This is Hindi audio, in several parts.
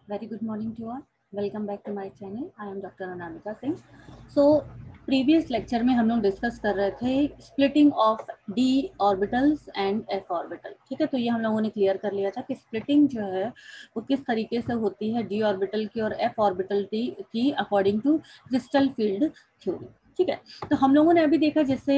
Very good morning to all. Welcome back to my channel. I am Dr. Anamika Singh. So previous lecture में हम लोग डिस्कस कर रहे थे splitting of D orbitals and F orbital. ठीक है, तो ये हम लोगों ने क्लियर कर लिया था कि स्प्लिटिंग जो है वो किस तरीके से होती है डी ऑर्बिटल की और एफ ऑर्बिटल की according to crystal field theory. ठीक है, तो हम लोगों ने अभी देखा जैसे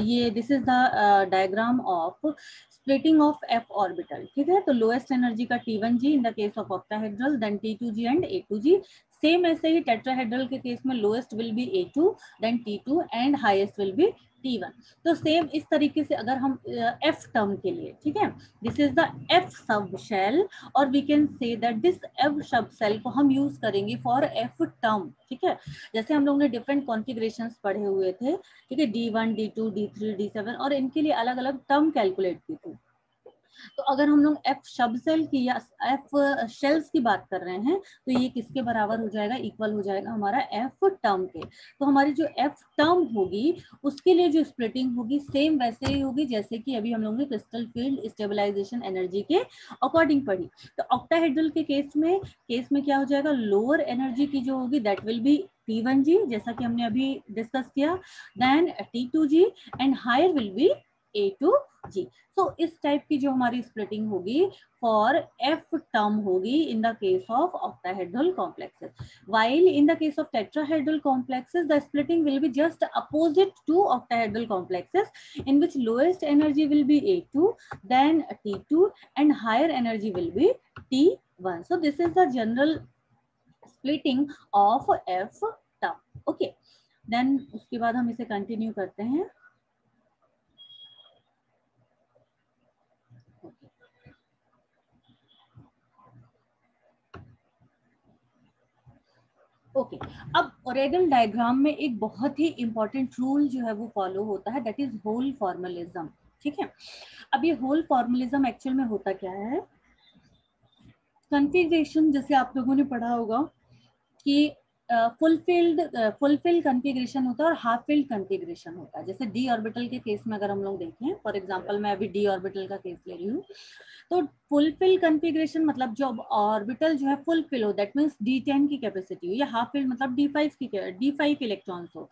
ये this is the diagram of splitting of f orbital. ठीक है, तो लोएस्ट एनर्जी का T1g in the case of octahedral, then T2g and A2g. Same ऐसे ही टेट्राहेड्रल के केस में lowest will be A2, then T2 and highest will be T1. तो सेम इस तरीके से अगर हम F टर्म के लिए, ठीक है, this is the F sub shell और we can say that this F sub shell को हम यूज करेंगे फॉर F टर्म. ठीक है, जैसे हम लोग ने डिफरेंट कॉन्फ़िगरेशंस पढ़े हुए थे. ठीक है, D1, D2, D3, D7 और इनके लिए अलग अलग टर्म कैलकुलेट की थी. तो अगर हम लोग एफ सब सेल की या एफ शेल्स की बात कर रहे हैं तो ये किसके बराबर हो जाएगा, इक्वल हो जाएगा हमारा एफ टर्म के. तो हमारी जो एफ टर्म होगी उसके लिए जो स्प्लिटिंग होगी सेम वैसे ही होगी जैसे कि अभी हम लोग ने क्रिस्टल फील्ड स्टेबलाइजेशन एनर्जी के अकॉर्डिंग पढ़ी. तो ऑक्टाहेड्रल के केस में क्या हो जाएगा, लोअर एनर्जी की जो होगी दैट विल बी T1g जैसा कि हमने अभी डिस्कस किया, then T2g and higher will be A2g. तो इस टाइप की जो हमारी स्प्लिटिंग होगी फॉर एफ टर्म होगी इन the case of octahedral complexes. While in the case of tetrahedral complexes, the splitting will be just opposite to octahedral complexes, in which lowest energy will be A2, then T2, and higher energy will be T1. So this is the general splitting of F term. Okay. Then उसके बाद हम इसे कंटिन्यू करते हैं. ओके अब ओरेगल डायग्राम में एक बहुत ही इंपॉर्टेंट रूल जो है वो फॉलो होता है, दैट इज होल फॉर्मलिज्म. ठीक है, अब ये होल फॉर्मलिज्म एक्चुअल में होता क्या है, कॉन्फ़िगरेशन जैसे आप लोगों ने पढ़ा होगा कि फुलफिल कॉन्फ़िगरेशन होता है और हाफ फिल्ड कॉन्फ़िगरेशन होता है. जैसे डी ऑर्बिटल के केस में अगर हम लोग देखें, फॉर एग्जांपल मैं अभी डी ऑर्बिटल का केस ले रही हूँ, तो फुलफिल कॉन्फ़िगरेशन मतलब जो ऑर्बिटल जो है फुलफिल हो, दैट मींस D10 की कैपेसिटी हो, या हाफ फिल मतलब D5 इलेक्ट्रॉन्स हो.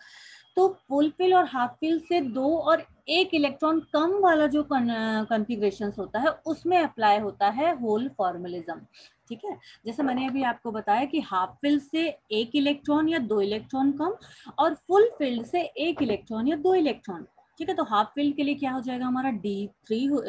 तो फुलफिल और हाफ फिल से 2 और 1 इलेक्ट्रॉन कम वाला जो कॉन्फ़िगरेशन होता है उसमें अप्लाई होता है होल फॉर्मलिज्म. ठीक है, जैसे मैंने अभी आपको बताया कि हाफ फिल से 1 इलेक्ट्रॉन या 2 इलेक्ट्रॉन कम और फुल फिल्ड से 1 इलेक्ट्रॉन या 2 इलेक्ट्रॉन. ठीक है, तो हाफ फिल्ड के लिए क्या हो जाएगा हमारा D3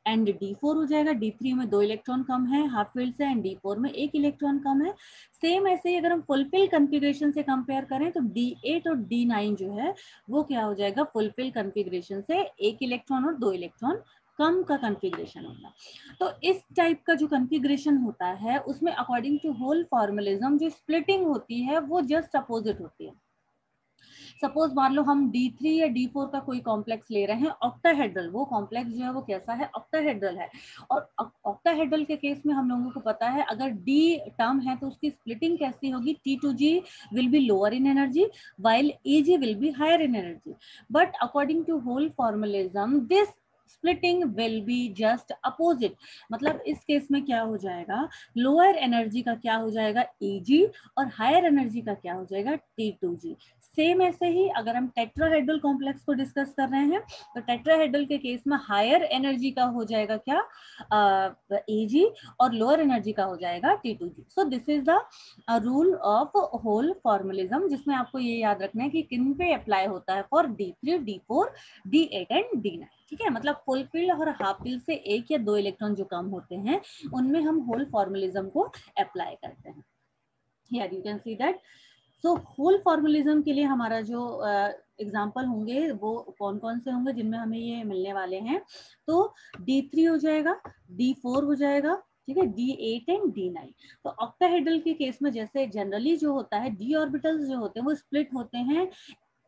एंड D4 हो जाएगा. D3 में 2 इलेक्ट्रॉन कम है हाफ फिल्ड से एंड D4 में 1 इलेक्ट्रॉन कम है. सेम ऐसे ही अगर हम फुलफिल कॉन्फ़िगरेशन से कंपेयर करें तो D8 और D9 जो है वो क्या हो जाएगा, फुलफिल कॉन्फ़िगरेशन से 1 इलेक्ट्रॉन और 2 इलेक्ट्रॉन कम का कॉन्फ़िगरेशन होगा. तो इस टाइप का जो कॉन्फ़िगरेशन होता है उसमें अकॉर्डिंग टू होल फॉर्मलिज्म जो स्प्लिटिंग होती है वो जस्ट अपोजिट होती है. सपोज मान लो हम D3 या D4 का कोई कॉम्प्लेक्स ले रहे हैं ऑक्टाहेड्रल, वो कॉम्प्लेक्स जो है वो कैसा है, ऑक्टाहेड्रल है. और ऑक्टाहेड्रल के केस में हम लोगों को पता है अगर D टर्म है तो उसकी स्प्लिटिंग कैसी होगी, T2g will be lower in energy while EG will be higher in energy. But according to hole formalism this splitting will be just opposite. मतलब इस केस में क्या हो जाएगा, लोअर एनर्जी का क्या हो जाएगा EG और हायर एनर्जी का क्या हो जाएगा T2g. सेम ऐसे ही अगर हम टेट्राहेड्रल कॉम्प्लेक्स को डिस्कस कर रहे हैं तो टेट्राहेड्रल के केस में हायर एनर्जी का हो जाएगा क्या, Ag और लोअर एनर्जी का हो जाएगा T2g. So this is the rule of hole formalism जिसमें आपको ये याद रखना है कि किन पे अप्लाई होता है for D3, D4, D8 and D9. ठीक है, मतलब फुल फील्ड और हाफ फील्ड से 1 या 2 इलेक्ट्रॉन जो कम होते हैं उनमें हम होल फॉर्मलिज्म को अप्लाई करते हैं. Here you can see that. So hole formalism के लिए हमारा जो एग्जाम्पल होंगे वो कौन कौन से होंगे जिनमें हमें ये मिलने वाले हैं, तो D3 हो जाएगा, D4 हो जाएगा, ठीक है, D8 एंड D9. तो ऑक्टाहेड्रल के केस में जैसे जनरली जो होता है डी ऑर्बिटल्स जो होते हैं वो स्प्लिट होते हैं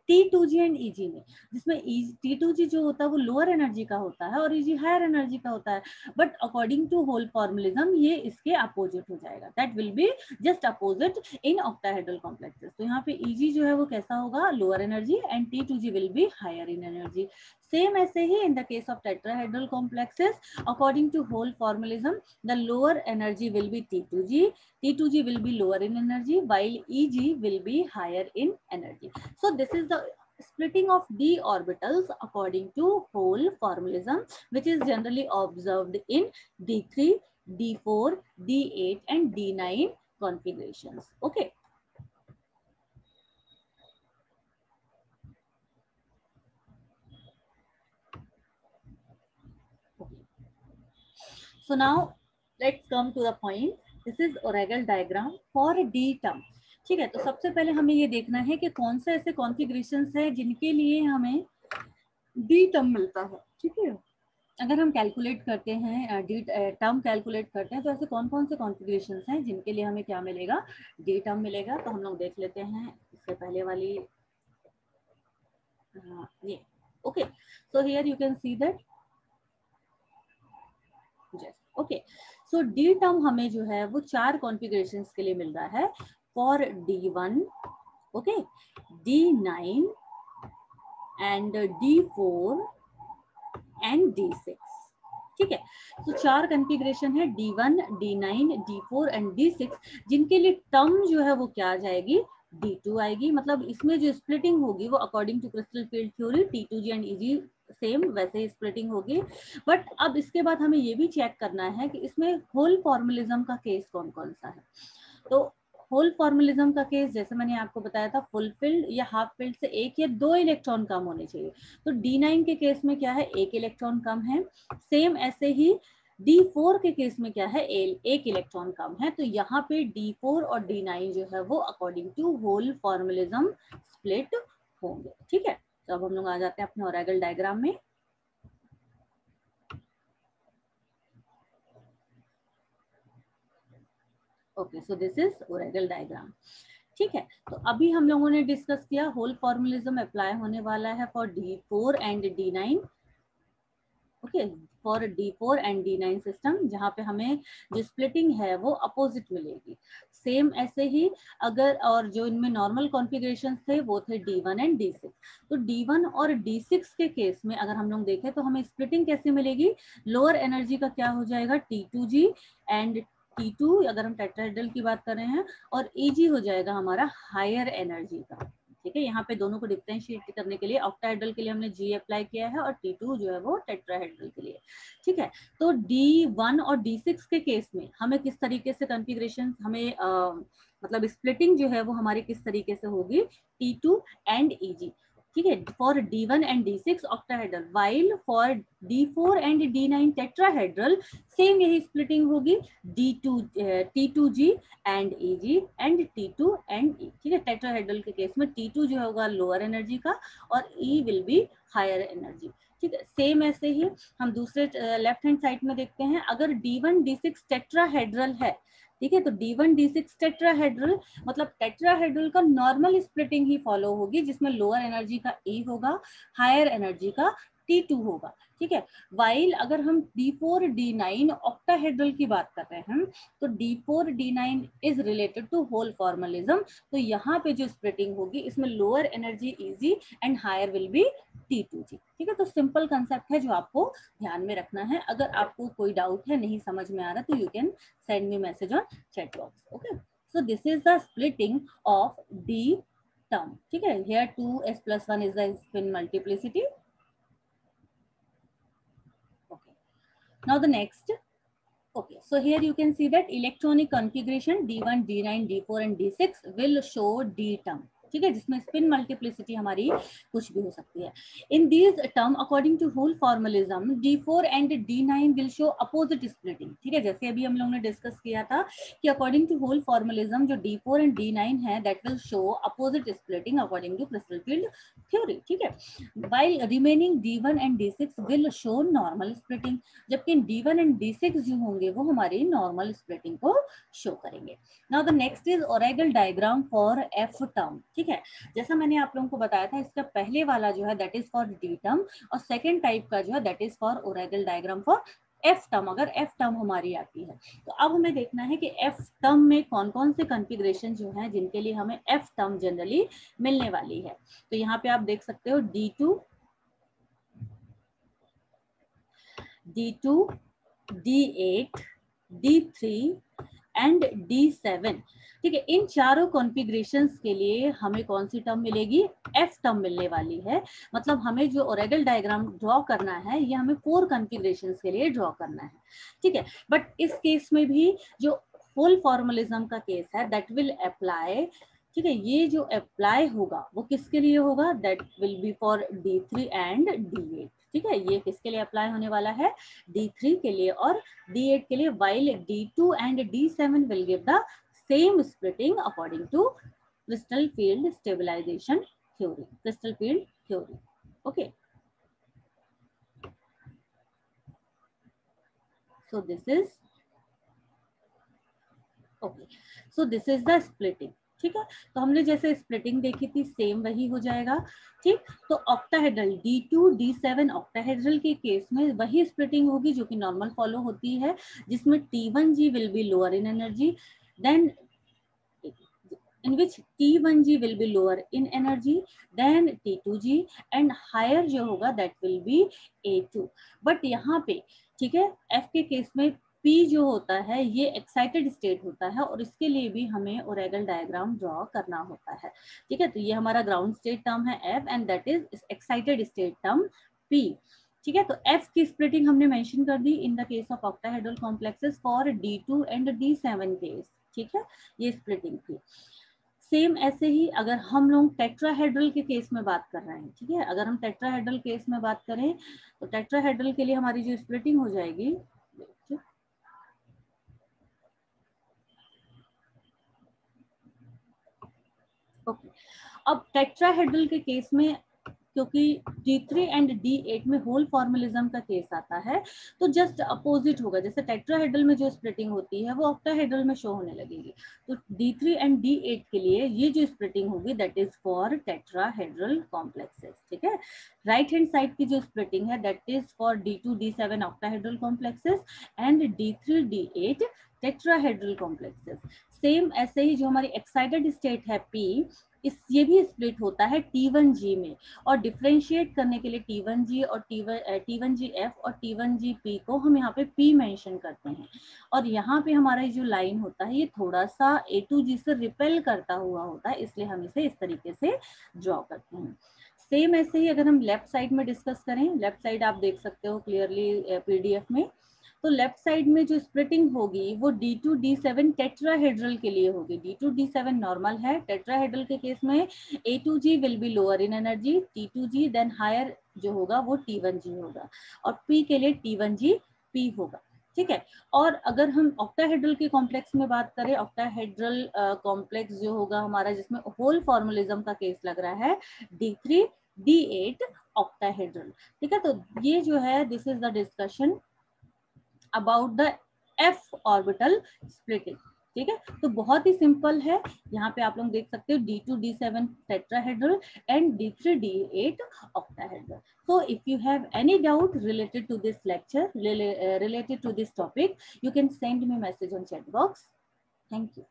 T2g एंड EG में, जिसमें T2g जो होता है वो लोअर एनर्जी का होता है और EG हायर एनर्जी का होता है. But according to hole formalism ये इसके अपोजिट हो जाएगा, that will be just opposite in octahedral complexes. तो यहाँ पे EG जो है वो कैसा होगा, lower energy and T2g will be higher in energy. Same ऐसे ही in the case of tetrahedral complexes, according to whole formalism, the lower energy will be T2G. T2G will be lower in energy, while EG will be higher in energy. So this is the splitting of d orbitals according to whole formalism, which is generally observed in D3, D4, D8 and D9 configurations. Okay. So now let's come to the point. This is Oracle diagram for D term. ठीक है, तो सबसे पहले हमें ये देखना है कि कौन से ऐसे कॉन्फ़िगरेशंस है जिनके लिए हमें डी टर्म मिलता है. ठीक है, अगर हम कैलकुलेट करते हैं डी टर्म कैलकुलेट करते हैं तो ऐसे कौन कौन से कॉन्फ़िगरेशंस हैं जिनके लिए हमें क्या मिलेगा, डी टर्म मिलेगा. तो हम लोग देख लेते हैं इससे पहले वाली ये. Okay, so here you can see that okay. So D term हमें जो है वो 4 कॉन्फ़िगरेशंस के लिए मिल रहा है. For D1, okay, D9 and D4 and D6. ठीक है, तो 4 कॉन्फ़िगरेशन है D1, D9, D4 and D6, जिनके लिए टर्म जो है वो क्या आ जाएगी, D2 आएगी. मतलब इसमें जो स्प्लिटिंग होगी वो according to crystal field theory T2G and EG same वैसे ही स्प्लिटिंग होगी. बट अब इसके बाद हमें ये भी चेक करना है कि इसमें होल फॉर्मलिज्म का केस कौन कौन सा है. तो होल फॉर्मलिज्म का केस जैसे मैंने आपको बताया था, फुलफिल्ड या हाफ फिल्ड से 1 या 2 इलेक्ट्रॉन कम होने चाहिए. तो D9 के केस में क्या है, 1 इलेक्ट्रॉन कम है. सेम ऐसे ही D4 के केस में क्या है, 1 इलेक्ट्रॉन कम है. तो यहाँ पे D4 और D9 जो है वो according to hole formalism split होंगे. ठीक है, तो अब हम लोग आ जाते हैं अपने ओरेगल डायग्राम में. Okay, so this is Orgel diagram. ठीक है, तो अभी हम लोगों ने डिस्कस किया होल फॉर्मलिज्म अप्लाई होने वाला है for D4 and D9. Okay, for D4 and D9 system, जहाँ पे हमें जो स्प्लिटिंग है वो अपोजिट मिलेगी. सेम ऐसे ही अगर और जो इनमें नॉर्मल कॉन्फ़िगरेशन थे वो थे D1 एंड D6. तो D1 और D6 के केस में अगर हम लोग देखें तो हमें स्प्लिटिंग कैसे मिलेगी, लोअर एनर्जी का क्या हो जाएगा, T2G एंड T2 अगर हम टेट्राहेड्रल की बात कर रहे हैं, और EG हो जाएगा हमारा हायर एनर्जी का. ठीक है, यहाँ पे दोनों को डिफरेंशिएट करने के लिए ऑक्टाहेड्रल के लिए हमने G अप्लाई किया है और T2 जो है वो टेट्राहेड्रल के लिए. ठीक है, तो D1 और D6 के केस में हमें किस तरीके से कॉन्फ़िगरेशन हमें मतलब स्प्लिटिंग जो है वो हमारी किस तरीके से होगी, T2 एंड EG. ठीक है, for D1 and D6 octahedral, while for D4 and D9 tetrahedral same यही स्प्लिटिंग होगी, T2G and EG and T2 and E. ठीक है, टेट्राहेड्रल के केस में T2 जो होगा लोअर एनर्जी का और E will be higher energy. ठीक है, सेम ऐसे ही हम दूसरे लेफ्ट हैंड साइड में देखते हैं, अगर D1 D6 टेट्राहेड्रल है. ठीक है, तो D1 D6 टेट्राहेड्रल मतलब टेट्राहेड्रल का नॉर्मल स्प्लिटिंग ही फॉलो होगी, जिसमें लोअर एनर्जी का E होगा, हायर एनर्जी का T2 होगा. ठीक है, वाइल अगर हम D4 D9 ऑक्टाहेड्रल की बात कर रहे हैं तो D4 D9 is related to hole formalism. तो यहाँ पे जो स्प्लिटिंग होगी इसमें lower energy EG and higher will be T2G. ठीक है, तो सिंपल कंसेप्ट है जो आपको ध्यान में रखना है. अगर आपको कोई डाउट है, नहीं समझ में आ रहा, तो you can send me message on chat box. Okay, so this is the splitting of D term. ठीक है, here 2s+1 is the spin multiplicity. Okay, now the next. Okay, so here you can see that electronic configuration D1, D9, D4 and D6 will show D term. ठीक है, जिसमें स्पिन मल्टीप्लिसिटी हमारी कुछ भी हो सकती है. In these term according to hole formalism D4 and D9 will show opposite splitting. ठीक है, जैसे अभी हम लोगों ने डिस्कस किया था कि अकॉर्डिंग टू होल फॉर्मलिज्म जो D4 एंड D9 है that will show opposite splitting according to crystal field theory. ठीक है, while remaining D1 and D6 will show normal splitting, जबकि D1 एंड D6 जो होंगे वो हमारी नॉर्मल स्प्लिटिंग को शो करेंगे. Now the next is Orgel diagram for F term. ठीक है, जैसा मैंने आप लोगों को बताया था, इसका पहले वाला जो है that is for D term और सेकंड टाइप का जो है that is for Orgel diagram for F term. अगर F टर्म हमारी आती है तो अब हमें देखना है कि F टर्म में कौन कौन से कॉन्फ़िगरेशन जो हैं जिनके लिए हमें F टर्म जनरली मिलने वाली है. तो यहाँ पे आप देख सकते हो D2, D2, D8, D3 and D7। ठीक है, इन चारों कॉन्फ़िगरेशंस के लिए हमें कौन सी टर्म मिलेगी? F टर्म मिलने वाली है। मतलब हमें जो ओरेगल डायग्राम ड्रॉ करना है ये हमें 4 कॉन्फ़िगरेशंस के लिए ड्रॉ करना है। ठीक है, बट इस केस में भी जो फुल फॉर्मलिज्म का केस है दैट विल अप्लाई। ठीक है, ये जो अप्लाई होगा वो किसके लिए होगा? That will B for D3 and D8। ठीक है, ये किसके लिए अप्लाई होने वाला है? D3 के लिए और D8 के लिए, while D2 and D7 will give the same splitting according to crystal field stabilization theory. Crystal field theory. Okay. So this is okay. So this is the splitting. ठीक है, तो हमने जैसे स्प्लिटिंग देखी थी सेम वही हो जाएगा। ठीक, तो ऑक्टाहेड्रल D2 D7 ऑक्टाहेड्रल के केस में वही स्प्लिटिंग होगी जो कि नॉर्मल फॉलो होती है, जिसमें T1G will be lower in energy, then in which T1G will be lower in energy than T2G and higher जो होगा that will be A2। But यहाँ पे ठीक है F के केस में P जो होता है ये एक्साइटेड स्टेट होता है और इसके लिए भी हमें ओरेगल डायग्राम ड्रॉ करना होता है। ठीक है, तो ये हमारा ग्राउंड स्टेट टर्म है F and that is excited state term P। ठीक है, तो F की स्प्लिटिंग हमने मेंशन कर दी in the case of octahedral complexes for D2 and D7 case. ठीक है, ये स्प्लिटिंग थी। सेम ऐसे ही अगर हम लोग टेट्राहेड्रल के केस में बात कर रहे हैं, ठीक है, अगर हम टेट्राहेड्रल केस में बात करें तो टेट्राहेड्रल के लिए हमारी जो स्प्लिटिंग हो जाएगी, ओके, अब टेट्राहेड्रल के केस में क्योंकि D3 एंड D8 में होल फॉर्मलिज्म का केस आता है तो जस्ट अपोजिट होगा। जैसे टेट्राहेड्रल में जो स्प्लिटिंग होती है वो ऑक्टाहेड्रल में शो होने लगेगी। तो D3 एंड D8 के लिए ये जो स्प्लिटिंग होगी that is for tetrahedral complexes. ठीक है, राइट हैंड साइड की जो स्प्लिटिंग है that is for D2 D7 octahedral complexes and D3 D8 tetrahedral complexes. Same ऐसे ही जो हमारी एक्साइटेड स्टेट है P, ये भी स्प्लिट होता है T1G में, और डिफरेंशिएट करने के लिए T1G और T1GF और T1GP को हम यहाँ पे P मेंशन करते हैं। और यहाँ पे हमारा जो लाइन होता है ये थोड़ा सा A2G से रिपेल करता हुआ होता है, इसलिए हम इसे इस तरीके से ड्रॉ करते हैं। सेम ऐसे ही अगर हम लेफ्ट साइड में डिस्कस करें, लेफ्ट साइड आप देख सकते हो क्लियरली PDF में, तो लेफ्ट साइड में जो स्प्लिटिंग होगी वो D2 D7 टेट्राहेड्रल के लिए होगी। D2 D7 नॉर्मल है, टेट्राहेड्रल के केस में A2G will be lower in energy, T2G then higher जो होगा वो T1G होगा और P के लिए T1G P होगा। ठीक है, और अगर हम ऑक्टाहेड्रल के कॉम्प्लेक्स में बात करें, ऑक्टाहेड्रल कॉम्प्लेक्स जो होगा हमारा जिसमें होल फॉर्मलिज्म का केस लग रहा है D3 D8 ऑक्टाहेड्रल। ठीक है, तो ये जो है this is the discussion about the F orbital splitting. ठीक है, तो बहुत ही सिंपल है। यहाँ पे आप लोग देख सकते हो D2 D7 tetrahedral and D3 D8 octahedral. So if you have any doubt related to this lecture, related to this topic, you can send me a message on chat box. Thank you.